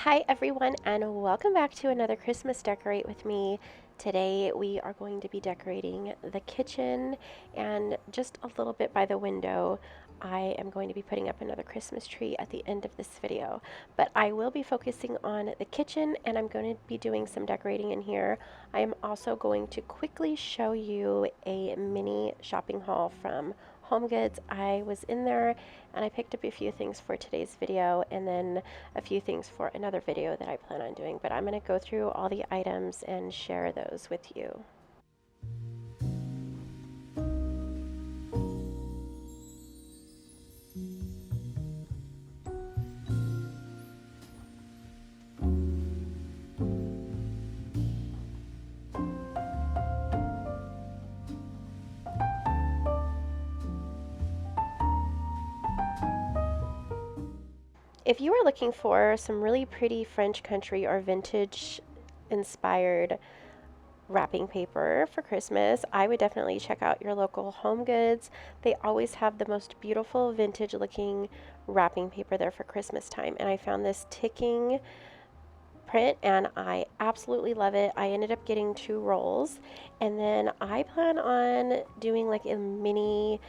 Hi everyone, and welcome back to another Christmas Decorate with me. Today we are going to be decorating the kitchen and just a little bit by the window. I am going to be putting up another Christmas tree at the end of this video, but I will be focusing on the kitchen and I'm going to be doing some decorating in here. I am also going to quickly show you a mini shopping haul from HomeGoods. I was in there and I picked up a few things for today's video and then a few things for another video that I plan on doing, but I'm going to go through all the items and share those with you. If you are looking for some really pretty French country or vintage inspired wrapping paper for Christmas, I would definitely check out your local HomeGoods. They always have the most beautiful vintage looking wrapping paper there for Christmas time, and I found this ticking print and I absolutely love it. I ended up getting 2 rolls, and then I plan on doing like a mini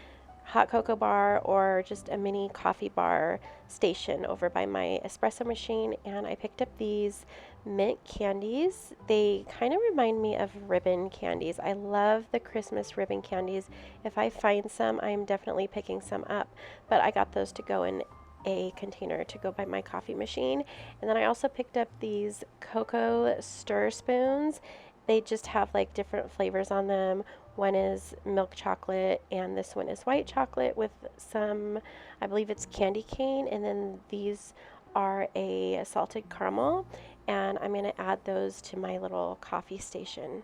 hot cocoa bar or just a mini coffee bar station over by my espresso machine, and I picked up these mint candies. They kind of remind me of ribbon candies. I love the Christmas ribbon candies. If I find some, I'm definitely picking some up, but I got those to go in a container to go by my coffee machine. And then I also picked up these cocoa stir spoons. They just have like different flavors on them. One is milk chocolate and this one is white chocolate with some, I believe it's candy cane, and then these are a salted caramel, and I'm going to add those to my little coffee station.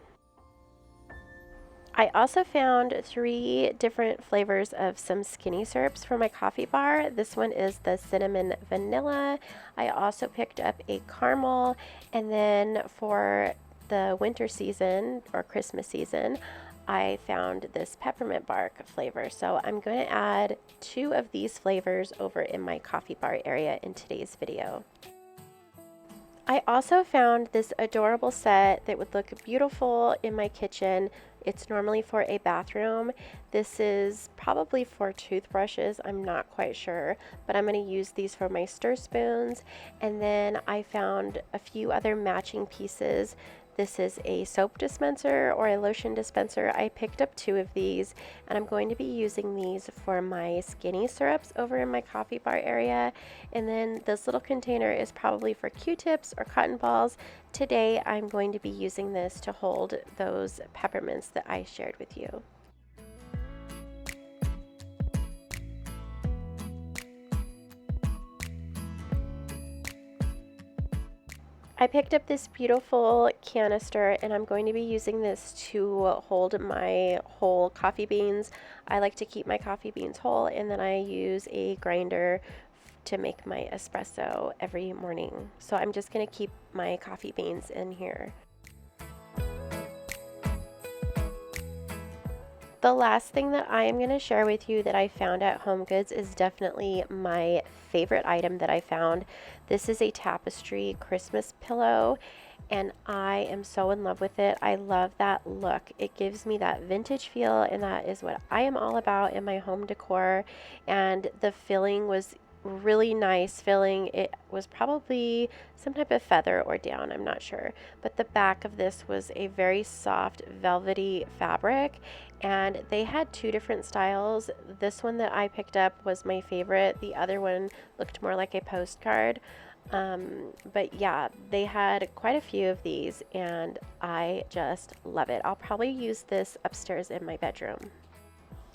I also found 3 different flavors of some skinny syrups for my coffee bar. This one is the cinnamon vanilla. I also picked up a caramel, and then for the winter season or Christmas season, I found this peppermint bark flavor. So I'm going to add 2 of these flavors over in my coffee bar area in today's video. I also found this adorable set that would look beautiful in my kitchen. It's normally for a bathroom. This is probably for toothbrushes, I'm not quite sure, but I'm going to use these for my stir spoons. And then I found a few other matching pieces. This is a soap dispenser or a lotion dispenser. I picked up 2 of these, and I'm going to be using these for my skinny syrups over in my coffee bar area. And then this little container is probably for Q-tips or cotton balls. Today I'm going to be using this to hold those peppermints that I shared with you. I picked up this beautiful canister, and I'm going to be using this to hold my whole coffee beans. I like to keep my coffee beans whole, and then I use a grinder to make my espresso every morning. So I'm just going to keep my coffee beans in here. The last thing that I am going to share with you that I found at HomeGoods is definitely my favorite item that I found. This is a tapestry Christmas pillow, and I am so in love with it. I love that look. It gives me that vintage feel, and that is what I am all about in my home decor. And the filling was really nice filling. It was probably some type of feather or down, I'm not sure, but the back of this was a very soft velvety fabric, and they had 2 different styles. This one that I picked up was my favorite. The other one looked more like a postcard. But yeah, they had quite a few of these, and I just love it. I'll probably use this upstairs in my bedroom.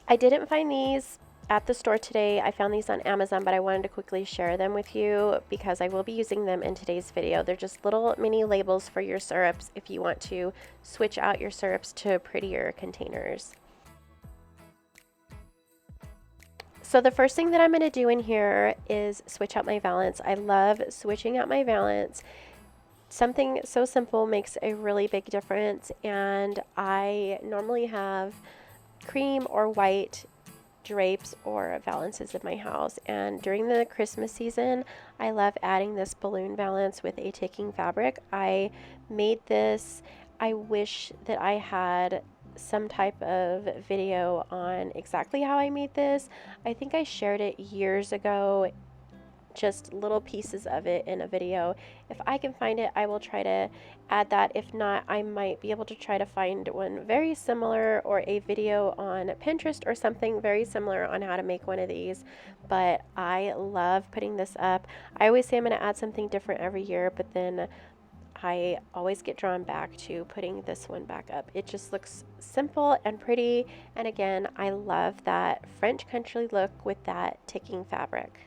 I didn't find these at the store today. I found these on Amazon, but I wanted to quickly share them with you because I will be using them in today's video. They're just little mini labels for your syrups if you want to switch out your syrups to prettier containers. So the first thing that I'm going to do in here is switch out my valance. I love switching out my valance. Something so simple makes a really big difference, and I normally have cream or white drapes or valances in my house. And during the Christmas season, I love adding this balloon valance with a ticking fabric. I made this. I wish that I had some type of video on exactly how I made this. I think I shared it years ago, just little pieces of it in a video. If I can find it, I will try to add that. If not, I might be able to try to find one very similar, or a video on Pinterest or something very similar on how to make one of these. But I love putting this up. I always say I'm going to add something different every year, but then I always get drawn back to putting this one back up. It just looks simple and pretty, and again, I love that French country look with that ticking fabric.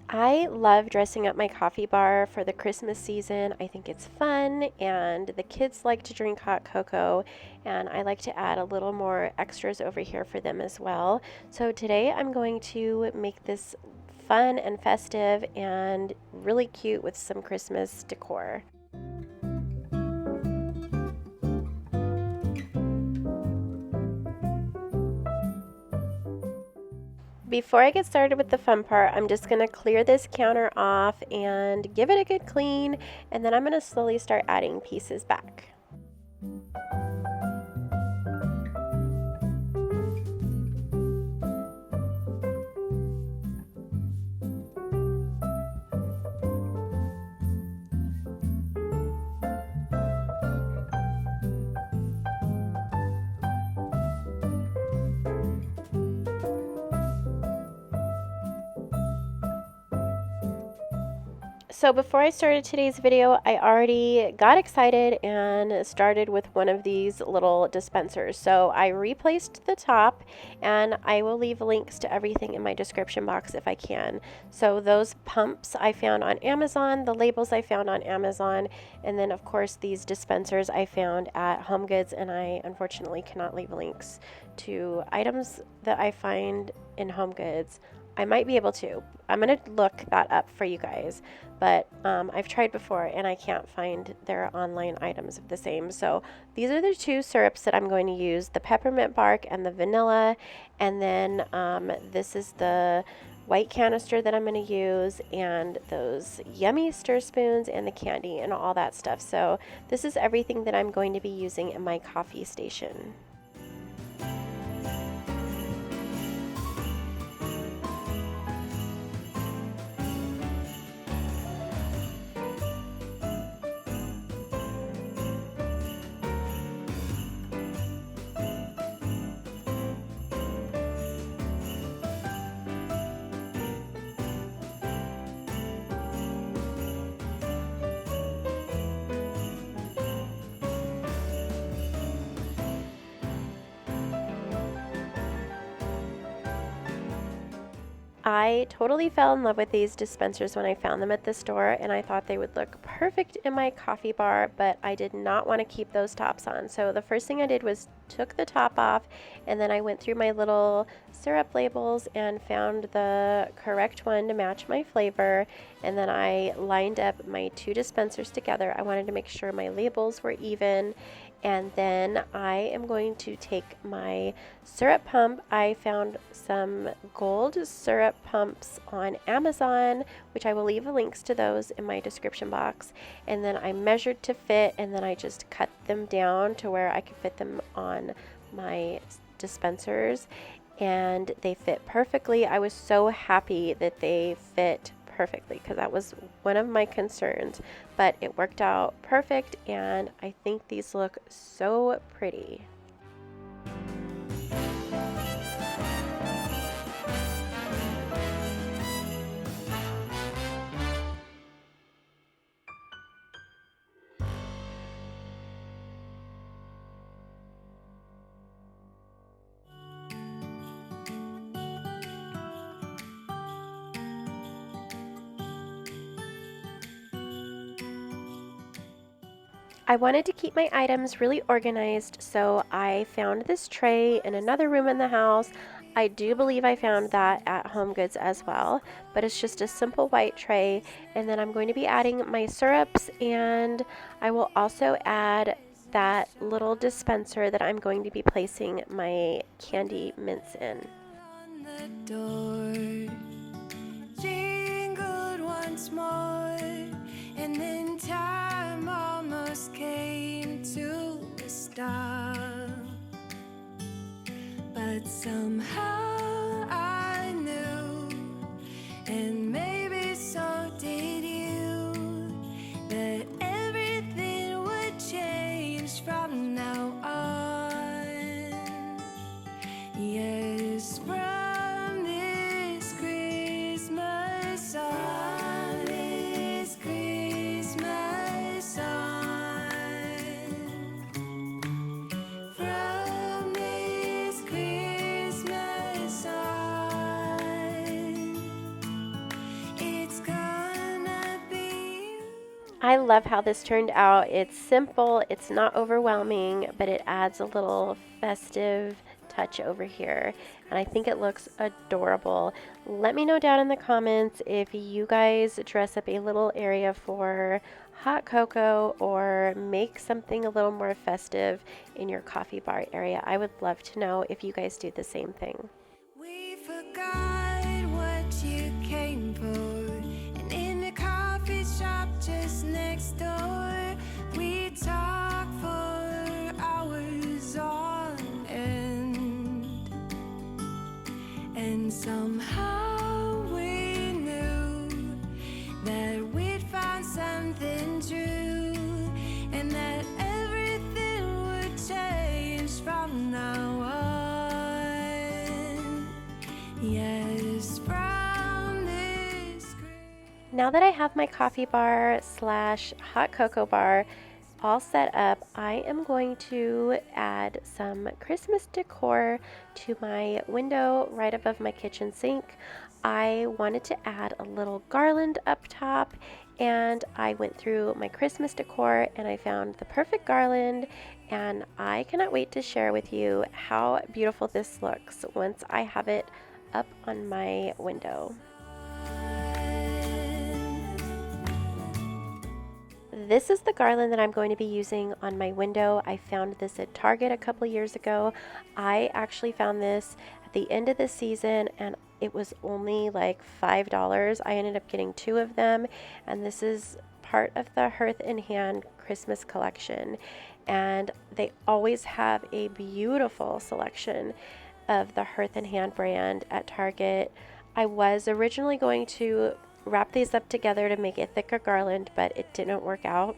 I love dressing up my coffee bar for the Christmas season. I think it's fun, and the kids like to drink hot cocoa, and I like to add a little more extras over here for them as well. So today I'm going to make this fun and festive and really cute with some Christmas decor. Before I get started with the fun part, I'm just going to clear this counter off and give it a good clean, and then I'm going to slowly start adding pieces back. So before I started today's video, I already got excited and started with one of these little dispensers. So I replaced the top, and I will leave links to everything in my description box if I can. So those pumps I found on Amazon, the labels I found on Amazon, and then of course these dispensers I found at Home Goods, and I unfortunately cannot leave links to items that I find in Home Goods. I might be able to. I'm going to look that up for you guys, but I've tried before and I can't find their online items of the same. So these are the two syrups that I'm going to use, the peppermint bark and the vanilla, and then this is the white canister that I'm going to use, and those yummy stir spoons and the candy and all that stuff. So this is everything that I'm going to be using in my coffee station. I totally fell in love with these dispensers when I found them at the store, and I thought they would look perfect in my coffee bar, but I did not want to keep those tops on. So the first thing I did was took the top off, and then I went through my little syrup labels and found the correct one to match my flavor, and then I lined up my two dispensers together. I wanted to make sure my labels were even. And then I am going to take my syrup pump. I found some gold syrup pumps on Amazon, which I will leave links to those in my description box. And then I measured to fit, and then I just cut them down to where I could fit them on my dispensers. And they fit perfectly. I was so happy that they fit perfectly, because that was one of my concerns, but it worked out perfect, and I think these look so pretty. I wanted to keep my items really organized, so I found this tray in another room in the house. I do believe I found that at Home Goods as well, but it's just a simple white tray. And then I'm going to be adding my syrups, and I will also add that little dispenser that I'm going to be placing my candy mints in. On the door, jingled once more, and then time almost came to a stop. But somehow I knew, and maybe so did you, that everything would change from now on. Yes, from this Christmas on, this Christmas on, from this Christmas on, it's gonna be. I love how this turned out. It's simple, it's not overwhelming, but it adds a little festive touch over here, and I think it looks adorable. Let me know down in the comments if you guys dress up a little area for hot cocoa or make something a little more festive in your coffee bar area. I would love to know if you guys do the same thing. We forgot what you came for, and in the coffee shop just next door, we talked for hours on end, and somehow we knew that we'd found something true, and that everything would change from now on. Yes, from this. Now that I have my coffee bar slash hot cocoa bar all set up, I am going to add some Christmas decor to my window right above my kitchen sink. I wanted to add a little garland up top, and I went through my Christmas decor and I found the perfect garland, and I cannot wait to share with you how beautiful this looks once I have it up on my window. This is the garland that I'm going to be using on my window. I found this at Target a couple years ago. I actually found this at the end of the season and it was only like $5. I ended up getting 2 of them, and this is part of the Hearth in Hand Christmas collection, and they always have a beautiful selection of the Hearth in Hand brand at Target. I was originally going to wrap these up together to make a thicker garland, but it didn't work out.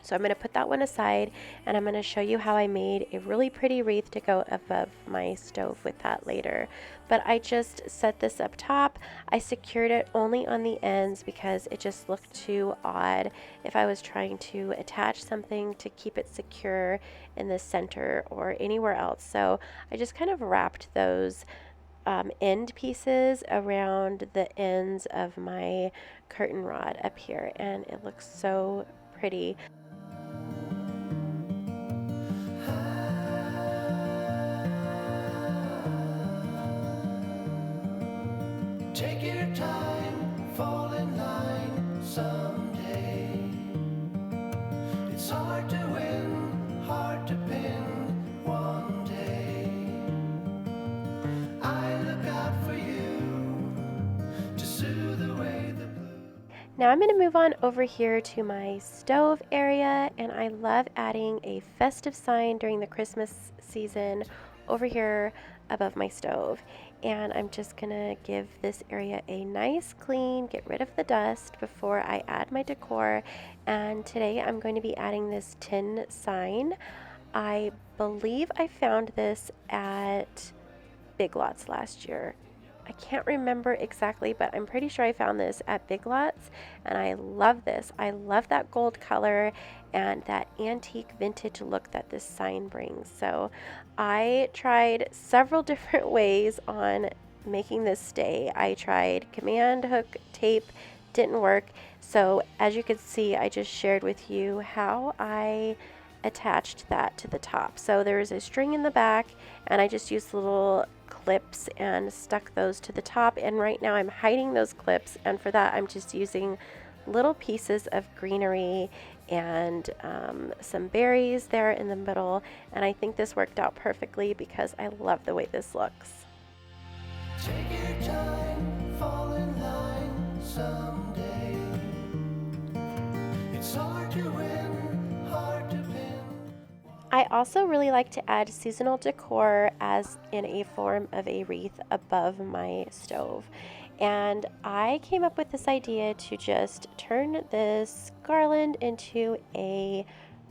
So I'm going to put that one aside, and I'm going to show you how I made a really pretty wreath to go above my stove with that later. But I just set this up top. I secured it only on the ends because it just looked too odd if I was trying to attach something to keep it secure in the center or anywhere else. So I just kind of wrapped those end pieces around the ends of my curtain rod up here, and it looks so pretty. Take your time, fall in line someday. It's hard to win, hard to pin one day. I look out for you to soothe away the blue. Now I'm going to move on over here to my stove area, and I love adding a festive sign during the Christmas season over here above my stove. And I'm just gonna give this area a nice clean, get rid of the dust before I add my decor. And today I'm going to be adding this tin sign. I believe I found this at Big Lots last year. I can't remember exactly, but I'm pretty sure I found this at Big Lots, and I love this. I love that gold color and that antique vintage look that this sign brings. So I tried several different ways on making this stay. I tried command hook tape, didn't work. So as you can see, I just shared with you how I attached that to the top. So there's a string in the back, and I just used little clips and stuck those to the top, and right now I'm hiding those clips, and for that I'm just using little pieces of greenery and some berries there in the middle, and I think this worked out perfectly because I love the way this looks. Take your time, fall in line someday. It's hard to win, hard to pin. I also really like to add seasonal decor as in a form of a wreath above my stove. And I came up with this idea to just turn this garland into a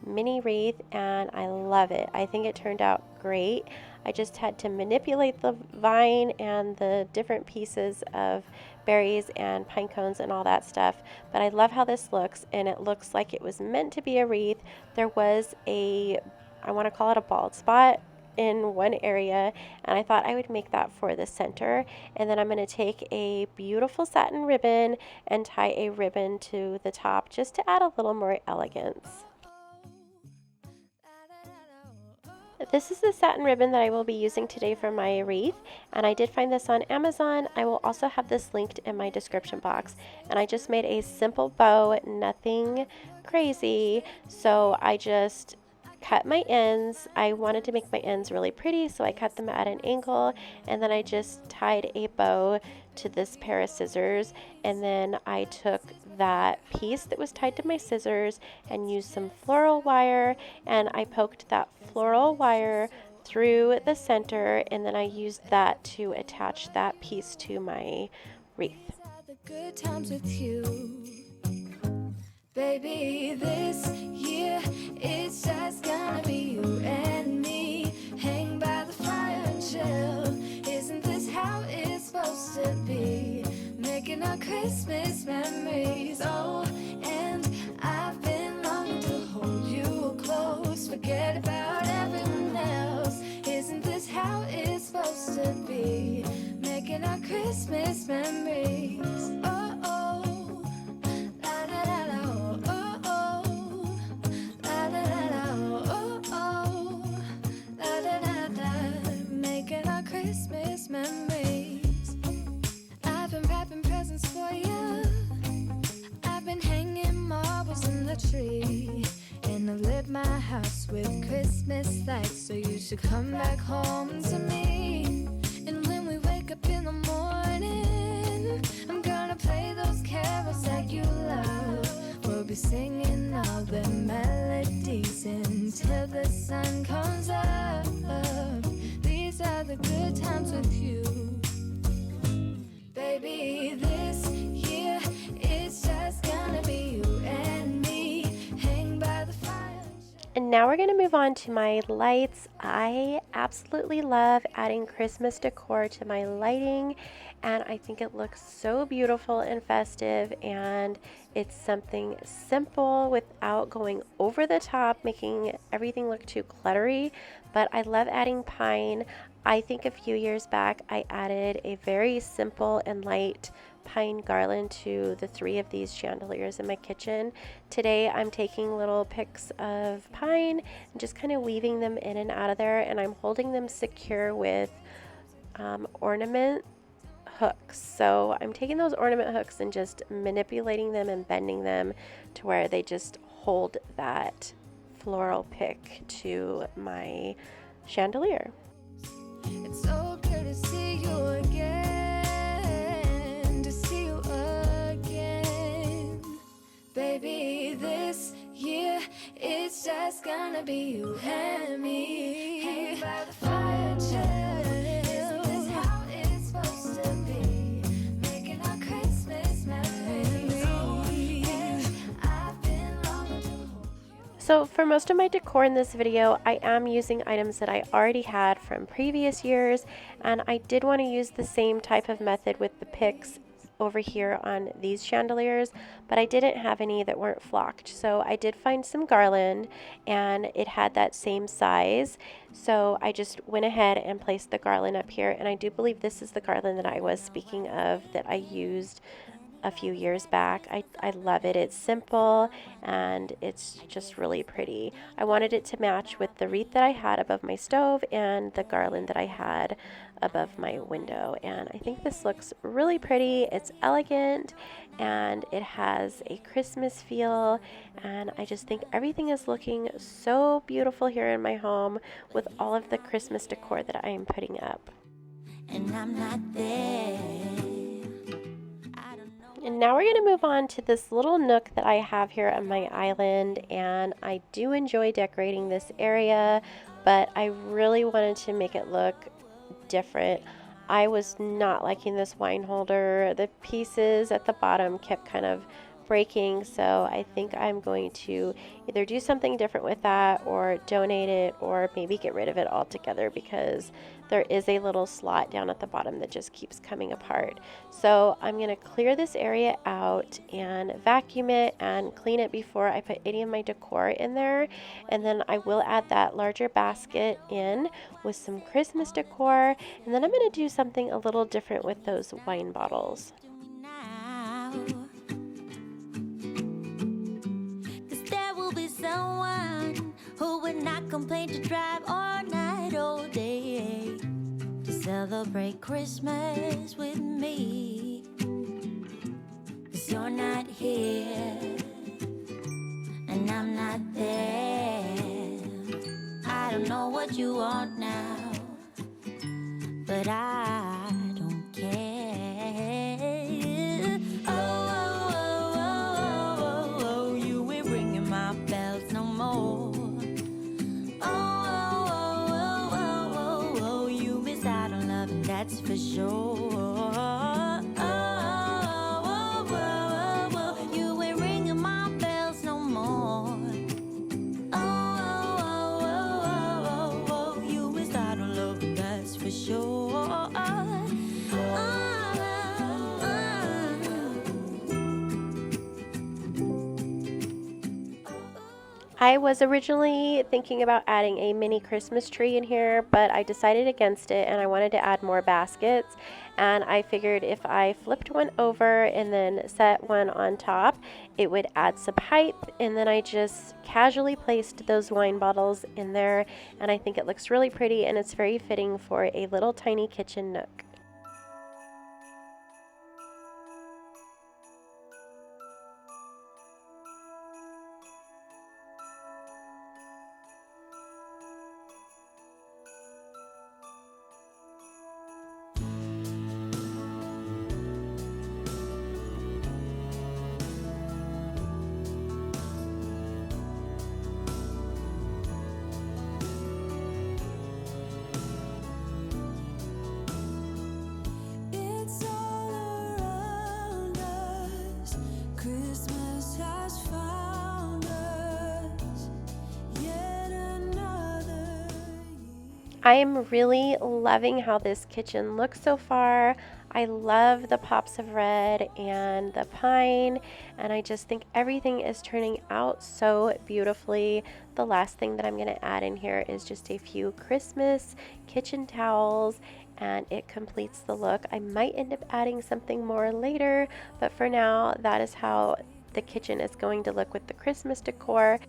mini wreath, and I love it. I think it turned out great. I just had to manipulate the vine and the different pieces of berries and pine cones and all that stuff, but I love how this looks, and it looks like it was meant to be a wreath. There was a, I want to call it a bald spot in one area, and I thought I would make that for the center. And then I'm going to take a beautiful satin ribbon and tie a ribbon to the top just to add a little more elegance. This is the satin ribbon that I will be using today for my wreath, and I did find this on Amazon. I will also have this linked in my description box, and I just made a simple bow, nothing crazy. So I just cut my ends. I wanted to make my ends really pretty, so I cut them at an angle, and then I just tied a bow to this pair of scissors, and then I took that piece that was tied to my scissors and used some floral wire, and I poked that floral wire through the center, and then I used that to attach that piece to my wreath. Good times with you. Baby, this year it's just gonna be you and me. Hang by the fire and chill. Isn't this how it's supposed to be? Making our Christmas memories. Oh, and I've been longing to hold you close. Forget about everyone else. Isn't this how it's supposed to be? Making our Christmas memories. Oh, oh. Christmas memories. I've been wrapping presents for you. I've been hanging marbles in the tree, and I've lit my house with Christmas lights. So you should come back home to me. And when we wake up in the morning, I'm gonna play those carols that you love. We'll be singing all the melodies until the sun comes up. These are the good times with you. Baby, this year it's just gonna be you and me. Hang by the fire. And now we're going to move on to my lights. I absolutely love adding Christmas decor to my lighting, and I think it looks so beautiful and festive, and it's something simple without going over the top, making everything look too cluttery. But I love adding pine. I think a few years back I added a very simple and light pine garland to the 3 of these chandeliers in my kitchen. Today I'm taking little picks of pine and just kind of weaving them in and out of there, and I'm holding them secure with ornament hooks. So I'm taking those ornament hooks and just manipulating them and bending them to where they just hold that floral pick to my chandelier. It's so good to see you again, to see you again. Baby, this year it's just gonna be you and me. Hang by the fire, chill. Isn't this how it's supposed to be? Making our Christmas memories. Oh, and I've been longing to hold you. So for most of my decor in this video, I am using items that I already had from previous years, and I did want to use the same type of method with the picks over here on these chandeliers, but I didn't have any that weren't flocked. So I did find some garland, and it had that same size. So I just went ahead and placed the garland up here, and I do believe this is the garland that I was speaking of that I used a few years back. I love it. It's simple and it's just really pretty. I wanted it to match with the wreath that I had above my stove and the garland that I had above my window, and I think this looks really pretty. It's elegant, and it has a Christmas feel, and I just think everything is looking so beautiful here in my home with all of the Christmas decor that I am putting up. And I'm not there. And now we're going to move on to this little nook that I have here on my island, and I do enjoy decorating this area, but I really wanted to make it look different. I was not liking this wine holder. The pieces at the bottom kept kind of breaking, so I think I'm going to either do something different with that or donate it or maybe get rid of it altogether, because there is a little slot down at the bottom that just keeps coming apart. So I'm going to clear this area out and vacuum it and clean it before I put any of my decor in there, and then I will add that larger basket in with some Christmas decor, and then I'm going to do something a little different with those wine bottles. Someone who would not complain to drive all night, all day to celebrate Christmas with me. 'Cause you're not here and I'm not there. I don't know what you want now, but I don't care. That's for sure. You ain't ringing my bells no more. You is out of love, that's for sure. I was originally thinking about adding a mini Christmas tree in here, but I decided against it, and I wanted to add more baskets, and I figured if I flipped one over and then set one on top, it would add some height, and then I just casually placed those wine bottles in there, and I think it looks really pretty, and it's very fitting for a little tiny kitchen nook. I am really loving how this kitchen looks so far. I love the pops of red and the pine, and I just think everything is turning out so beautifully. The last thing that I'm going to add in here is just a few Christmas kitchen towels, and it completes the look. I might end up adding something more later, but for now, that is how the kitchen is going to look with the Christmas decor.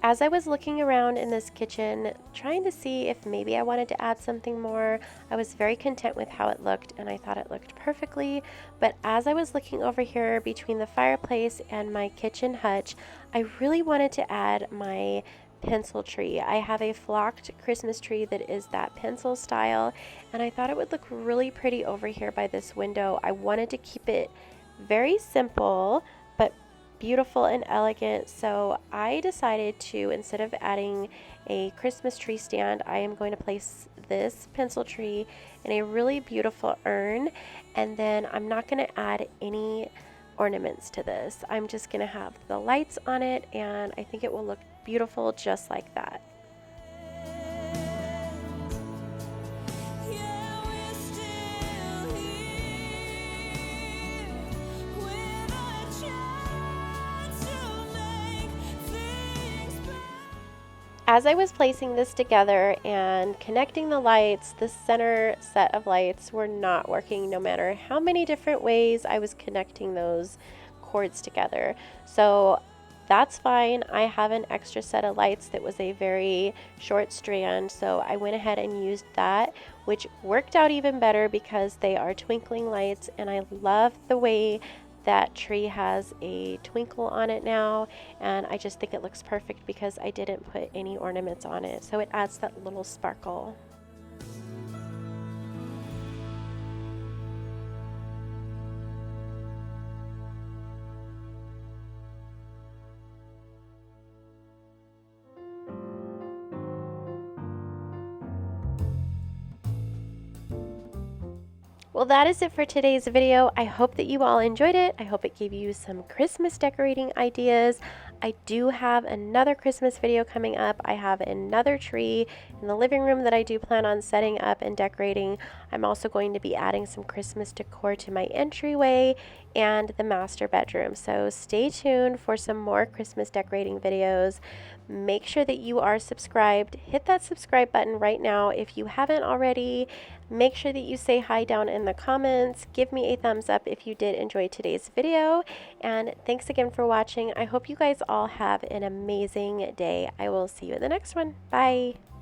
As I was looking around in this kitchen, trying to see if maybe I wanted to add something more, I was very content with how it looked and I thought it looked perfectly. But as I was looking over here between the fireplace and my kitchen hutch, I really wanted to add my pencil tree. I have a flocked Christmas tree that is that pencil style, and I thought it would look really pretty over here by this window. I wanted to keep it very simple, but beautiful and elegant. So I decided to, instead of adding a Christmas tree stand, I am going to place this pencil tree in a really beautiful urn. And then I'm not going to add any ornaments to this. I'm just going to have the lights on it, and I think it will look beautiful just like that. As I was placing this together and connecting the lights, the center set of lights were not working no matter how many different ways I was connecting those cords together. So that's fine. I have an extra set of lights that was a very short strand, so I went ahead and used that, which worked out even better because they are twinkling lights, and I love the way that tree has a twinkle on it now, and I just think it looks perfect because I didn't put any ornaments on it, so it adds that little sparkle. Well, that is it for today's video. I hope that you all enjoyed it. I hope it gave you some Christmas decorating ideas. I do have another Christmas video coming up. I have another tree in the living room that I do plan on setting up and decorating. I'm also going to be adding some Christmas decor to my entryway and the master bedroom. So stay tuned for some more Christmas decorating videos. Make sure that you are subscribed. Hit that subscribe button right now if you haven't already. Make sure that you say hi down in the comments. Give me a thumbs up if you did enjoy today's video. And thanks again for watching. I hope you guys all have an amazing day. I will see you in the next one. Bye.